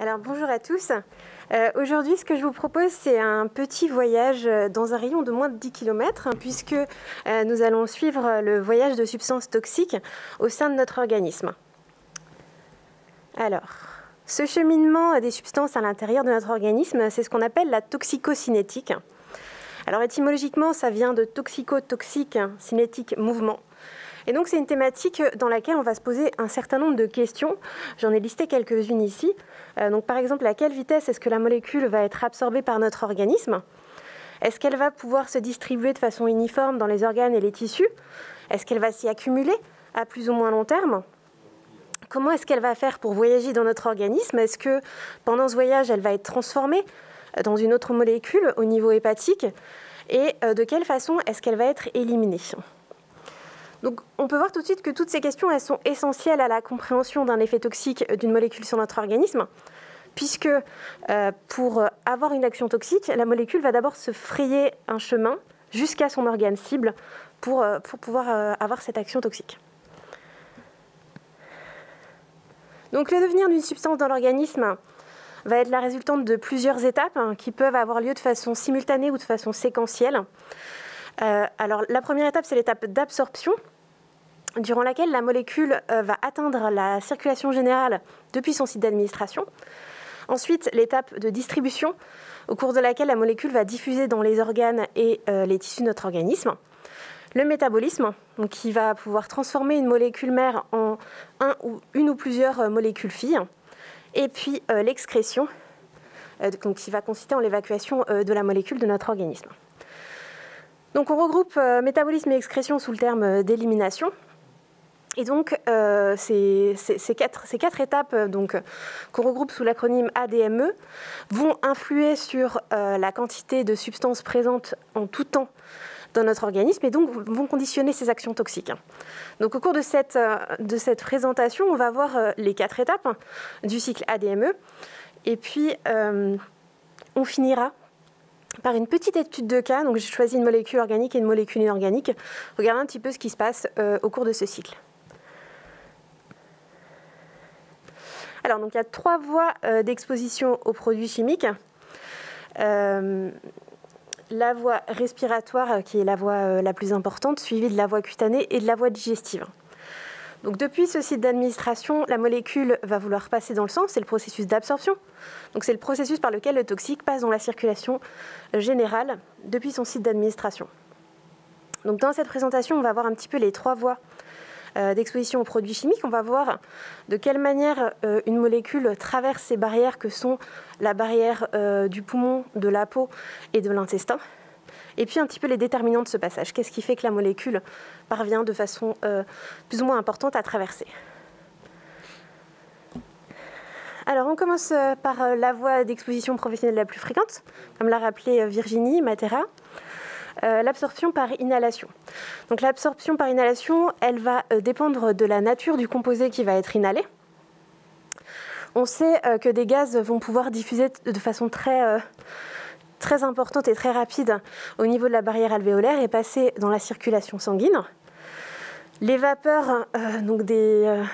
Alors bonjour à tous. Aujourd'hui, ce que je vous propose, c'est un petit voyage dans un rayon de moins de 10 km, puisque nous allons suivre le voyage de substances toxiques au sein de notre organisme. Alors, ce cheminement des substances à l'intérieur de notre organisme, c'est ce qu'on appelle la toxicocinétique. Alors étymologiquement, ça vient de toxico-toxique, cinétique, mouvement. Et donc c'est une thématique dans laquelle on va se poser un certain nombre de questions. J'en ai listé quelques-unes ici. Donc par exemple, à quelle vitesse est-ce que la molécule va être absorbée par notre organisme? Est-ce qu'elle va pouvoir se distribuer de façon uniforme dans les organes et les tissus? Est-ce qu'elle va s'y accumuler à plus ou moins long terme? Comment est-ce qu'elle va faire pour voyager dans notre organisme? Est-ce que pendant ce voyage, elle va être transformée dans une autre molécule au niveau hépatique? Et de quelle façon est-ce qu'elle va être éliminée? Donc, on peut voir tout de suite que toutes ces questions, elles sont essentielles à la compréhension d'un effet toxique d'une molécule sur notre organisme, puisque pour avoir une action toxique, la molécule va d'abord se frayer un chemin jusqu'à son organe cible pour pouvoir avoir cette action toxique. Donc, le devenir d'une substance dans l'organisme va être la résultante de plusieurs étapes qui peuvent avoir lieu de façon simultanée ou de façon séquentielle. Alors, la première étape, c'est l'étape d'absorption, durant laquelle la molécule va atteindre la circulation générale depuis son site d'administration. Ensuite, l'étape de distribution, au cours de laquelle la molécule va diffuser dans les organes et les tissus de notre organisme. Le métabolisme, donc, qui va pouvoir transformer une molécule mère en une ou plusieurs molécules filles. Et puis l'excrétion, qui va consister en l'évacuation de la molécule de notre organisme. Donc on regroupe métabolisme et excrétion sous le terme d'élimination. Et donc, ces quatre étapes qu'on regroupe sous l'acronyme ADME vont influer sur la quantité de substances présentes en tout temps dans notre organisme et donc vont conditionner ces actions toxiques. Donc, au cours de cette présentation, on va voir les quatre étapes du cycle ADME. Et puis, on finira par une petite étude de cas. Donc, j'ai choisi une molécule organique et une molécule inorganique. Regardez un petit peu ce qui se passe au cours de ce cycle. Alors, donc, il y a trois voies d'exposition aux produits chimiques. La voie respiratoire, qui est la voie la plus importante, suivie de la voie cutanée et de la voie digestive. Donc, depuis ce site d'administration, la molécule va vouloir passer dans le sang. C'est le processus d'absorption. Donc, c'est le processus par lequel le toxique passe dans la circulation générale depuis son site d'administration. Donc, dans cette présentation, on va voir un petit peu les trois voies d'exposition aux produits chimiques. On va voir de quelle manière une molécule traverse ces barrières que sont la barrière du poumon, de la peau et de l'intestin. Et puis un petit peu les déterminants de ce passage. Qu'est-ce qui fait que la molécule parvient de façon plus ou moins importante à traverser? Alors on commence par la voie d'exposition professionnelle la plus fréquente, comme l'a rappelé Virginie Matera. L'absorption par inhalation. Donc l'absorption par inhalation, elle va dépendre de la nature du composé qui va être inhalé. On sait que des gaz vont pouvoir diffuser de façon très importante et très rapide au niveau de la barrière alvéolaire et passer dans la circulation sanguine. Les vapeurs donc des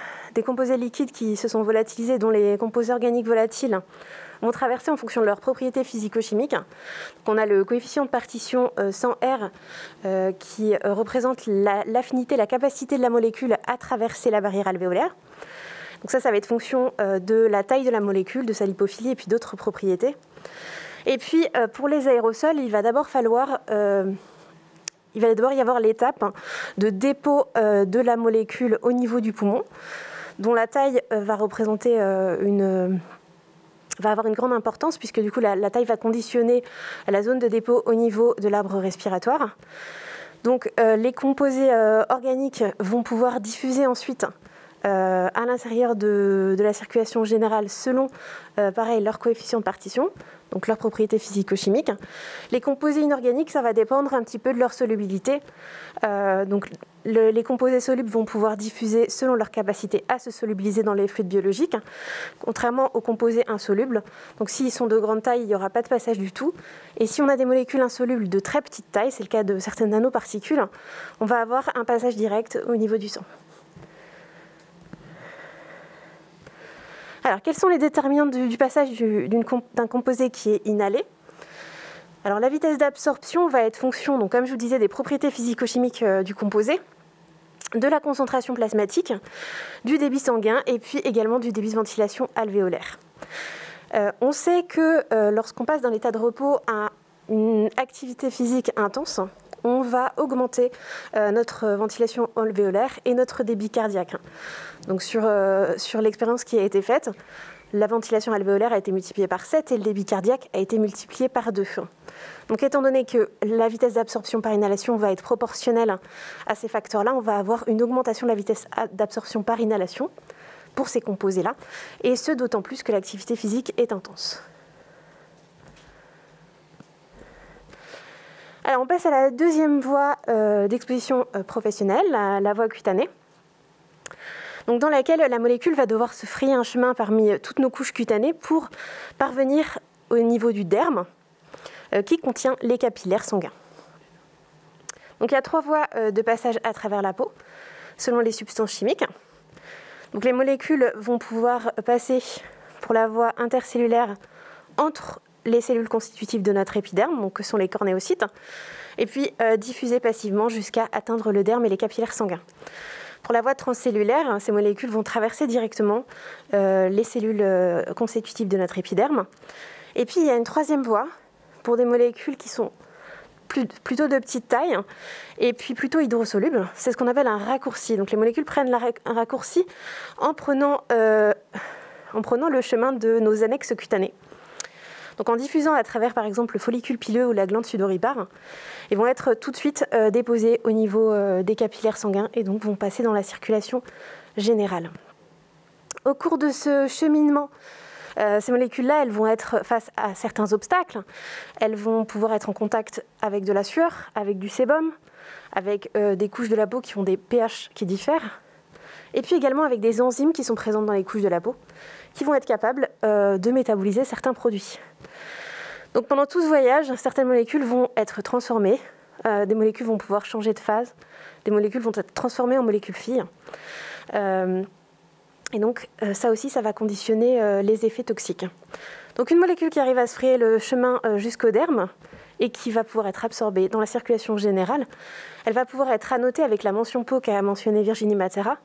composés liquides qui se sont volatilisés, dont les composés organiques volatiles, vont traverser en fonction de leurs propriétés physico-chimiques. Donc on a le coefficient de partition 100R qui représente l'affinité, la capacité de la molécule à traverser la barrière alvéolaire. Donc ça va être fonction de la taille de la molécule, de sa lipophilie et puis d'autres propriétés. Et puis pour les aérosols, il va d'abord y avoir l'étape de dépôt de la molécule au niveau du poumon, dont la taille va représenter va avoir une grande importance, puisque du coup la taille va conditionner la zone de dépôt au niveau de l'arbre respiratoire. Donc les composés organiques vont pouvoir diffuser ensuite à l'intérieur de la circulation générale selon, pareil, leur coefficient de partition, donc leurs propriétés physico-chimiques. Les composés inorganiques, ça va dépendre un petit peu de leur solubilité. Donc les composés solubles vont pouvoir diffuser selon leur capacité à se solubiliser dans les fluides biologiques, contrairement aux composés insolubles. Donc s'ils sont de grande taille, il n'y aura pas de passage du tout. Et si on a des molécules insolubles de très petite taille, c'est le cas de certaines nanoparticules, on va avoir un passage direct au niveau du sang. Alors, quels sont les déterminants du passage d'un composé qui est inhalé? Alors, la vitesse d'absorption va être fonction, donc, comme je vous disais, des propriétés physico-chimiques du composé, de la concentration plasmatique, du débit sanguin et puis également du débit de ventilation alvéolaire. On sait que lorsqu'on passe d'un état de repos à une activité physique intense, on va augmenter notre ventilation alvéolaire et notre débit cardiaque. Donc sur l'expérience qui a été faite, la ventilation alvéolaire a été multipliée par 7 et le débit cardiaque a été multiplié par 2. Donc étant donné que la vitesse d'absorption par inhalation va être proportionnelle à ces facteurs-là, on va avoir une augmentation de la vitesse d'absorption par inhalation pour ces composés-là, et ce d'autant plus que l'activité physique est intense. Alors on passe à la deuxième voie d'exposition professionnelle, la voie cutanée, donc dans laquelle la molécule va devoir se frayer un chemin parmi toutes nos couches cutanées pour parvenir au niveau du derme qui contient les capillaires sanguins. Donc il y a 3 voies de passage à travers la peau selon les substances chimiques. Donc les molécules vont pouvoir passer pour la voie intercellulaire entre les cellules constitutives de notre épiderme, donc que sont les cornéocytes, et puis diffuser passivement jusqu'à atteindre le derme et les capillaires sanguins. Pour la voie transcellulaire, ces molécules vont traverser directement les cellules constitutives de notre épiderme. Et puis il y a une 3e voie pour des molécules qui sont plutôt de petite taille et puis plutôt hydrosolubles. C'est ce qu'on appelle un raccourci. Donc les molécules prennent un raccourci en prenant le chemin de nos annexes cutanées. Donc en diffusant à travers par exemple le follicule pileux ou la glande sudoripare, ils vont être tout de suite déposés au niveau des capillaires sanguins et donc vont passer dans la circulation générale. Au cours de ce cheminement, ces molécules-là, elles vont être face à certains obstacles. Elles vont pouvoir être en contact avec de la sueur, avec du sébum, avec des couches de la peau qui ont des pH qui diffèrent, et puis également avec des enzymes qui sont présentes dans les couches de la peau, qui vont être capables de métaboliser certains produits. Donc pendant tout ce voyage, certaines molécules vont être transformées, des molécules vont pouvoir changer de phase, des molécules vont être transformées en molécules filles. Et donc ça aussi, ça va conditionner les effets toxiques. Donc une molécule qui arrive à se frayer le chemin jusqu'au derme et qui va pouvoir être absorbée dans la circulation générale, elle va pouvoir être annotée avec la mention peau qu'a mentionnée Virginie Matera,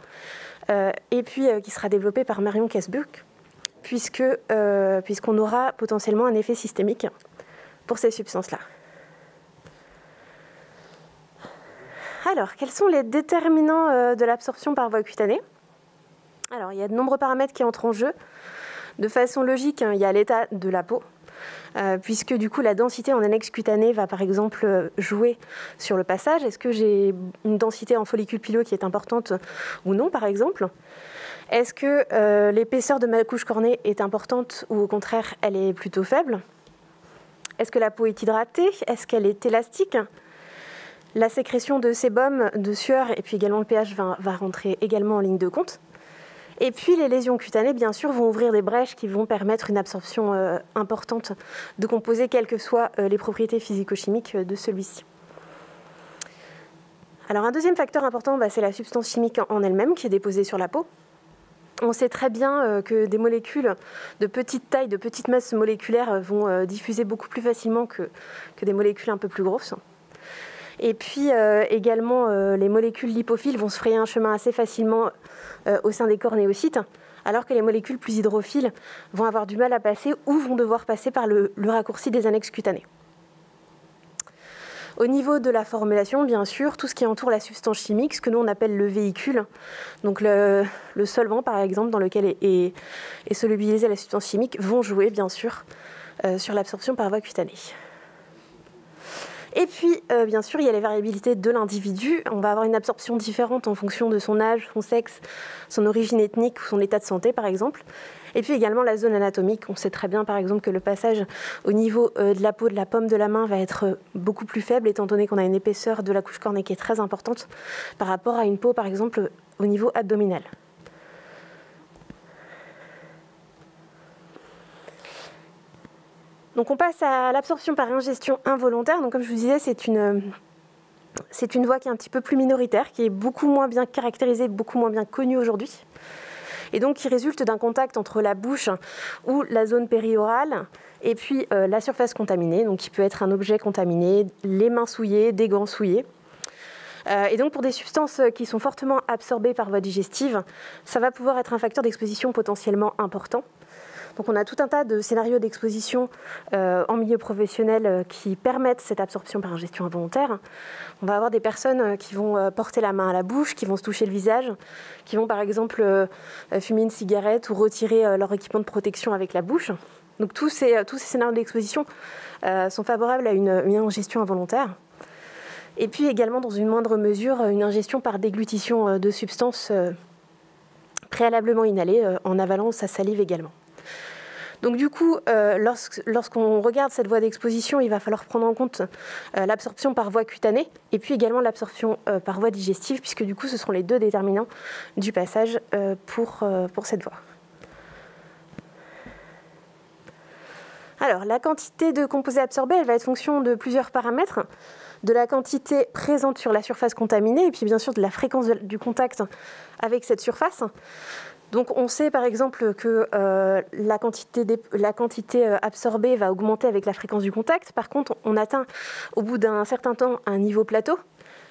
et puis qui sera développée par Marion Kesbuck, puisqu'on aura potentiellement un effet systémique pour ces substances-là. Alors, quels sont les déterminants de l'absorption par voie cutanée? Alors, il y a de nombreux paramètres qui entrent en jeu. De façon logique, il y a l'état de la peau, puisque du coup, la densité en annexe cutanée va par exemple jouer sur le passage. Est-ce que j'ai une densité en follicule pileux qui est importante ou non, par exemple? Est-ce que l'épaisseur de ma couche cornée est importante ou au contraire, elle est plutôt faible? Est-ce que la peau est hydratée? Est-ce qu'elle est élastique? La sécrétion de sébum, de sueur et puis également le pH va rentrer également en ligne de compte. Et puis les lésions cutanées, bien sûr, vont ouvrir des brèches qui vont permettre une absorption importante de composés, quelles que soient les propriétés physico-chimiques de celui-ci. Alors un deuxième facteur important, c'est la substance chimique en elle-même qui est déposée sur la peau. On sait très bien que des molécules de petite taille, de petite masse moléculaire vont diffuser beaucoup plus facilement que des molécules un peu plus grosses. Et puis également, les molécules lipophiles vont se frayer un chemin assez facilement au sein des cornéocytes, alors que les molécules plus hydrophiles vont avoir du mal à passer ou vont devoir passer par le raccourci des annexes cutanées. Au niveau de la formulation, bien sûr, tout ce qui entoure la substance chimique, ce que nous on appelle le véhicule, donc le solvant par exemple dans lequel est solubilisée la substance chimique, vont jouer bien sûr sur l'absorption par voie cutanée. Et puis, bien sûr, il y a les variabilités de l'individu. On va avoir une absorption différente en fonction de son âge, son sexe, son origine ethnique ou son état de santé, par exemple. Et puis également la zone anatomique. On sait très bien, par exemple, que le passage au niveau de la peau, de la paume de la main va être beaucoup plus faible, étant donné qu'on a une épaisseur de la couche cornée qui est très importante par rapport à une peau, par exemple, au niveau abdominal. Donc on passe à l'absorption par ingestion involontaire. Donc comme je vous disais, c'est une voie qui est un petit peu plus minoritaire, qui est beaucoup moins bien caractérisée, beaucoup moins bien connue aujourd'hui. et donc qui résulte d'un contact entre la bouche ou la zone périorale et puis la surface contaminée, donc qui peut être un objet contaminé, les mains souillées, des gants souillés. Et donc pour des substances qui sont fortement absorbées par voie digestive, ça va pouvoir être un facteur d'exposition potentiellement important. Donc on a tout un tas de scénarios d'exposition en milieu professionnel qui permettent cette absorption par ingestion involontaire. On va avoir des personnes qui vont porter la main à la bouche, qui vont se toucher le visage, qui vont par exemple fumer une cigarette ou retirer leur équipement de protection avec la bouche. Donc tous ces scénarios d'exposition sont favorables à une ingestion involontaire. Et puis également, dans une moindre mesure, une ingestion par déglutition de substances préalablement inhalées en avalant sa salive également. Donc du coup, lorsqu'on regarde cette voie d'exposition, il va falloir prendre en compte l'absorption par voie cutanée et puis également l'absorption par voie digestive, puisque du coup, ce seront les deux déterminants du passage pour cette voie. Alors, la quantité de composés absorbés, elle va être fonction de plusieurs paramètres, de la quantité présente sur la surface contaminée et puis bien sûr de la fréquence du contact avec cette surface. Donc on sait par exemple que la quantité absorbée va augmenter avec la fréquence du contact. Par contre, on atteint au bout d'un certain temps un niveau plateau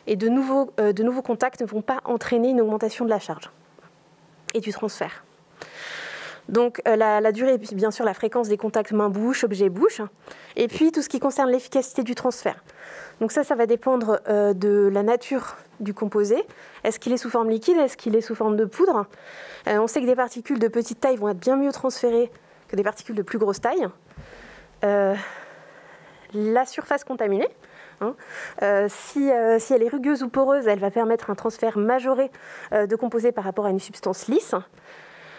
et de nouveaux contacts ne vont pas entraîner une augmentation de la charge et du transfert. Donc la durée et puis bien sûr la fréquence des contacts main-bouche, objet-bouche, et puis tout ce qui concerne l'efficacité du transfert. Donc ça va dépendre de la nature du composé. Est-ce qu'il est sous forme liquide? Est-ce qu'il est sous forme de poudre? On sait que des particules de petite taille vont être bien mieux transférées que des particules de plus grosse taille. La surface contaminée, si elle est rugueuse ou poreuse, elle va permettre un transfert majoré de composés par rapport à une substance lisse.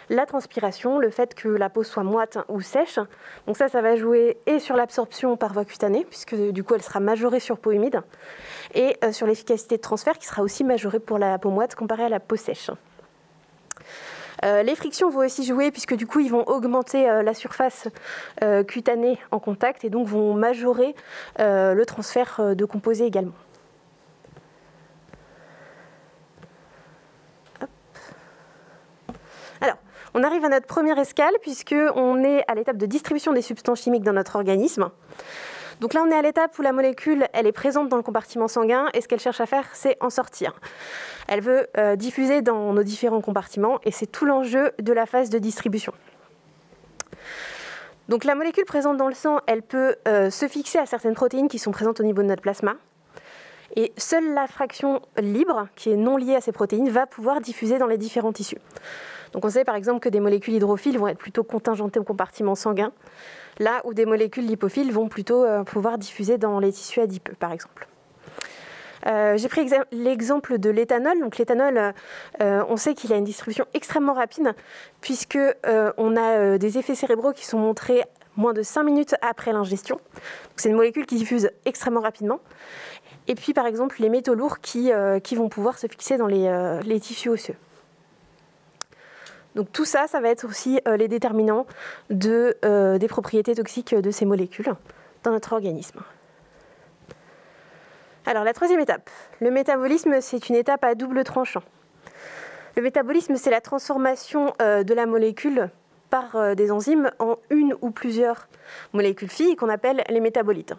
La transpiration, le fait que la peau soit moite ou sèche, donc ça va jouer et sur l'absorption par voie cutanée, puisque du coup elle sera majorée sur peau humide, et sur l'efficacité de transfert qui sera aussi majorée pour la peau moite comparée à la peau sèche. Les frictions vont aussi jouer, puisque du coup ils vont augmenter la surface cutanée en contact et donc vont majorer le transfert de composés également. Alors, on arrive à notre première escale puisqu'on est à l'étape de distribution des substances chimiques dans notre organisme. Donc là, on est à l'étape où la molécule, elle est présente dans le compartiment sanguin et ce qu'elle cherche à faire, c'est en sortir. Elle veut diffuser dans nos différents compartiments et c'est tout l'enjeu de la phase de distribution. Donc la molécule présente dans le sang, elle peut se fixer à certaines protéines qui sont présentes au niveau de notre plasma. Et seule la fraction libre, qui est non liée à ces protéines, va pouvoir diffuser dans les différents tissus. Donc on sait par exemple que des molécules hydrophiles vont être plutôt contingentées au compartiment sanguin, là où des molécules lipophiles vont plutôt pouvoir diffuser dans les tissus adipeux, par exemple. J'ai pris l'exemple de l'éthanol. Donc l'éthanol, on sait qu'il a une distribution extrêmement rapide, puisqu'on a des effets cérébraux qui sont montrés moins de 5 minutes après l'ingestion. C'est une molécule qui diffuse extrêmement rapidement. Et puis par exemple les métaux lourds qui vont pouvoir se fixer dans les tissus osseux. Donc tout ça, ça va être aussi les déterminants des propriétés toxiques de ces molécules dans notre organisme. Alors la troisième étape, le métabolisme, c'est une étape à double tranchant. Le métabolisme, c'est la transformation de la molécule par des enzymes en une ou plusieurs molécules filles qu'on appelle les métabolites.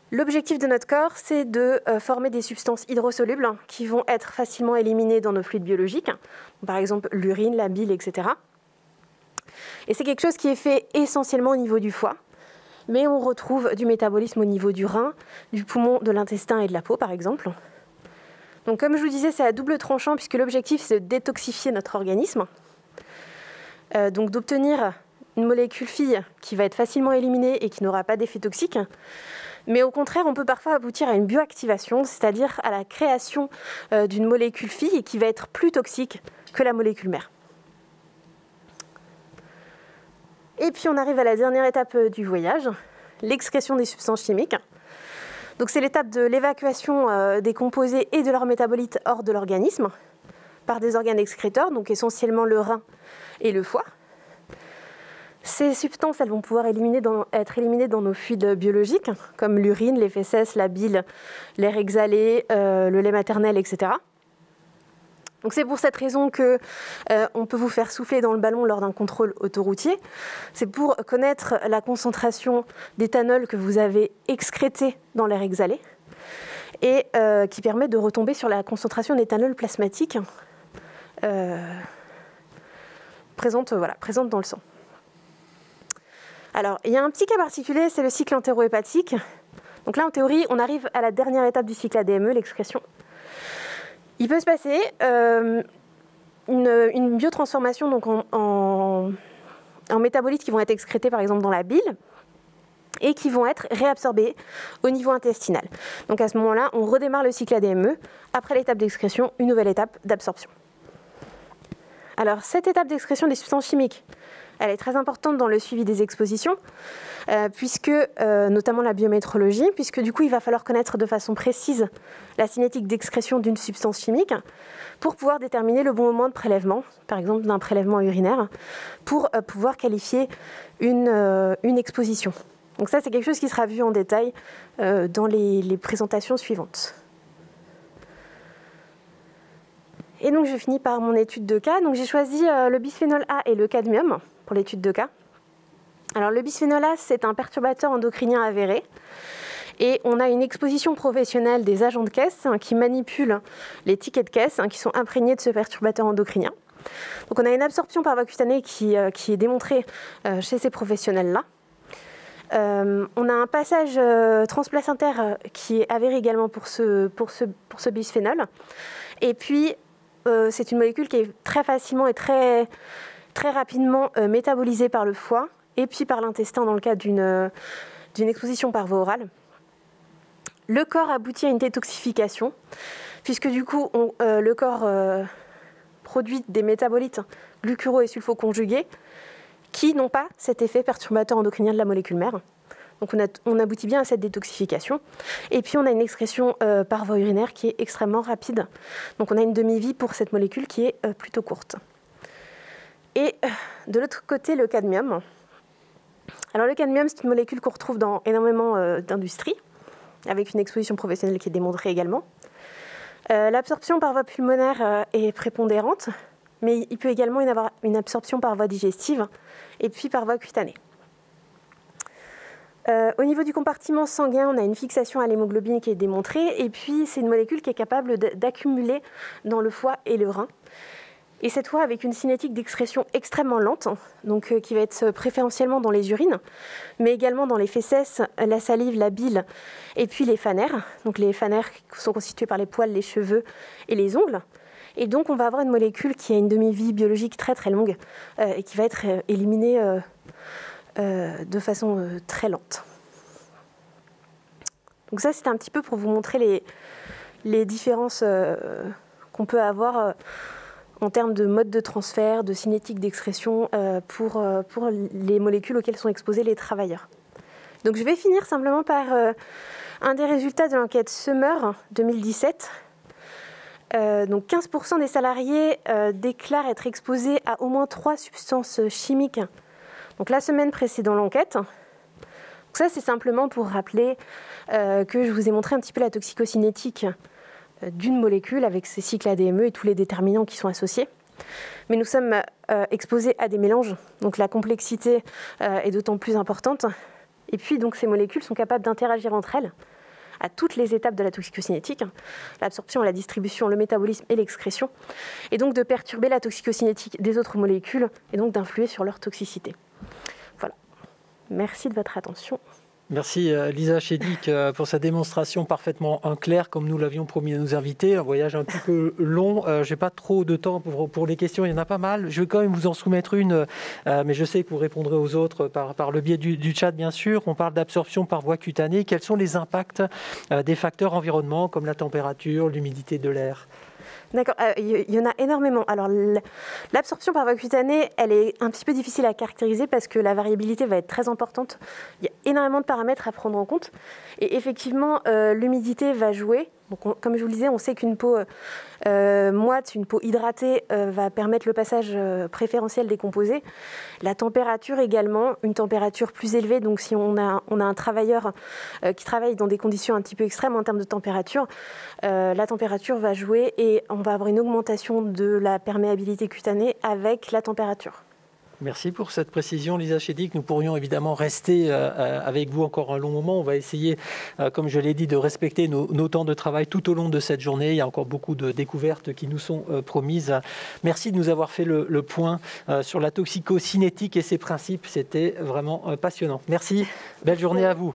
L'objectif de notre corps, c'est de former des substances hydrosolubles qui vont être facilement éliminées dans nos fluides biologiques, par exemple l'urine, la bile, etc. Et c'est quelque chose qui est fait essentiellement au niveau du foie, mais on retrouve du métabolisme au niveau du rein, du poumon, de l'intestin et de la peau, par exemple. Donc comme je vous disais, c'est à double tranchant puisque l'objectif, c'est de détoxifier notre organisme, donc d'obtenir une molécule fille qui va être facilement éliminée et qui n'aura pas d'effet toxique. Mais au contraire, on peut parfois aboutir à une bioactivation, c'est-à-dire à la création d'une molécule fille qui va être plus toxique que la molécule mère. Et puis on arrive à la dernière étape du voyage, l'excrétion des substances chimiques. Donc c'est l'étape de l'évacuation des composés et de leurs métabolites hors de l'organisme par des organes excréteurs, donc essentiellement le rein et le foie. Ces substances, elles vont pouvoir être éliminées dans nos fluides biologiques, comme l'urine, les fesses, la bile, l'air exhalé, le lait maternel, etc. Donc c'est pour cette raison que on peut vous faire souffler dans le ballon lors d'un contrôle autoroutier. C'est pour connaître la concentration d'éthanol que vous avez excrété dans l'air exhalé et qui permet de retomber sur la concentration d'éthanol plasmatique présente dans le sang. Alors, il y a un petit cas particulier, c'est le cycle entérohépatique. Donc là, en théorie, on arrive à la dernière étape du cycle ADME, l'excrétion. Il peut se passer une biotransformation donc en métabolites qui vont être excrétés par exemple dans la bile et qui vont être réabsorbés au niveau intestinal. Donc à ce moment-là, on redémarre le cycle ADME. Après l'étape d'excrétion, une nouvelle étape d'absorption. Alors cette étape d'excrétion des substances chimiques, elle est très importante dans le suivi des expositions, puisque, notamment la biométrologie, puisque du coup il va falloir connaître de façon précise la cinétique d'excrétion d'une substance chimique pour pouvoir déterminer le bon moment de prélèvement, par exemple d'un prélèvement urinaire, pour pouvoir qualifier une exposition. Donc ça c'est quelque chose qui sera vu en détail dans les présentations suivantes. Et donc je finis par mon étude de cas. Donc j'ai choisi le bisphénol A et le cadmium pour l'étude de cas. Alors le bisphénol A, c'est un perturbateur endocrinien avéré. Et on a une exposition professionnelle des agents de caisse qui manipulent les tickets de caisse qui sont imprégnés de ce perturbateur endocrinien. Donc on a une absorption par voie cutanée qui est démontrée chez ces professionnels-là. On a un passage transplacentaire qui est avéré également pour ce bisphénol. Et puis c'est une molécule qui est très facilement et très rapidement métabolisée par le foie et puis par l'intestin dans le cas d'une exposition par voie orale. Le corps aboutit à une détoxification, puisque du coup, le corps produit des métabolites glucuro- et sulfoconjugués qui n'ont pas cet effet perturbateur endocrinien de la molécule mère. Donc on aboutit bien à cette détoxification. Et puis on a une excrétion par voie urinaire qui est extrêmement rapide. Donc on a une demi-vie pour cette molécule qui est plutôt courte. Et de l'autre côté, le cadmium. Alors le cadmium, c'est une molécule qu'on retrouve dans énormément d'industries, avec une exposition professionnelle qui est démontrée également. L'absorption par voie pulmonaire est prépondérante, mais il peut également y avoir une absorption par voie digestive et puis par voie cutanée. Au niveau du compartiment sanguin, on a une fixation à l'hémoglobine qui est démontrée, et puis c'est une molécule qui est capable d'accumuler dans le foie et le rein. Et cette fois avec une cinétique d'excrétion extrêmement lente, donc qui va être préférentiellement dans les urines, mais également dans les fécès, la salive, la bile, et puis les phanères. Donc les phanères sont constitués par les poils, les cheveux et les ongles. Et donc on va avoir une molécule qui a une demi-vie biologique très très longue et qui va être éliminée de façon très lente. Donc ça, c'est un petit peu pour vous montrer les différences qu'on peut avoir en termes de mode de transfert, de cinétique d'excrétion pour les molécules auxquelles sont exposés les travailleurs. Donc je vais finir simplement par un des résultats de l'enquête Summer 2017. Donc 15% des salariés déclarent être exposés à au moins 3 substances chimiques. Donc la semaine précédant l'enquête. Donc ça, c'est simplement pour rappeler que je vous ai montré un petit peu la toxicocinétique d'une molécule avec ses cycles ADME et tous les déterminants qui sont associés. Mais nous sommes exposés à des mélanges, donc la complexité est d'autant plus importante. Et puis donc ces molécules sont capables d'interagir entre elles à toutes les étapes de la toxicocinétique, l'absorption, la distribution, le métabolisme et l'excrétion, et donc de perturber la toxicocinétique des autres molécules et donc d'influer sur leur toxicité. Voilà. Merci de votre attention. Merci Lisa Chédic pour sa démonstration parfaitement en clair, comme nous l'avions promis à nos invités. Un voyage un petit peu long. Je n'ai pas trop de temps pour les questions, il y en a pas mal. Je vais quand même vous en soumettre une, mais je sais que vous répondrez aux autres par le biais du chat, bien sûr. On parle d'absorption par voie cutanée. Quels sont les impacts des facteurs environnement, comme la température, l'humidité de l'air ? D'accord, il y en a énormément. Alors l'absorption par voie cutanée, elle est un petit peu difficile à caractériser parce que la variabilité va être très importante. Il y a énormément de paramètres à prendre en compte. Et effectivement, l'humidité va jouer Donc comme je vous le disais, on sait qu'une peau moite, une peau hydratée va permettre le passage préférentiel des composés. La température également, une température plus élevée. Donc si on a un travailleur qui travaille dans des conditions un petit peu extrêmes en termes de température, la température va jouer et on va avoir une augmentation de la perméabilité cutanée avec la température. Merci pour cette précision, Lisa Chédic. Nous pourrions évidemment rester avec vous encore un long moment. On va essayer, comme je l'ai dit, de respecter nos temps de travail tout au long de cette journée. Il y a encore beaucoup de découvertes qui nous sont promises. Merci de nous avoir fait le point sur la toxicocinétique et ses principes. C'était vraiment passionnant. Merci. Belle journée à vous.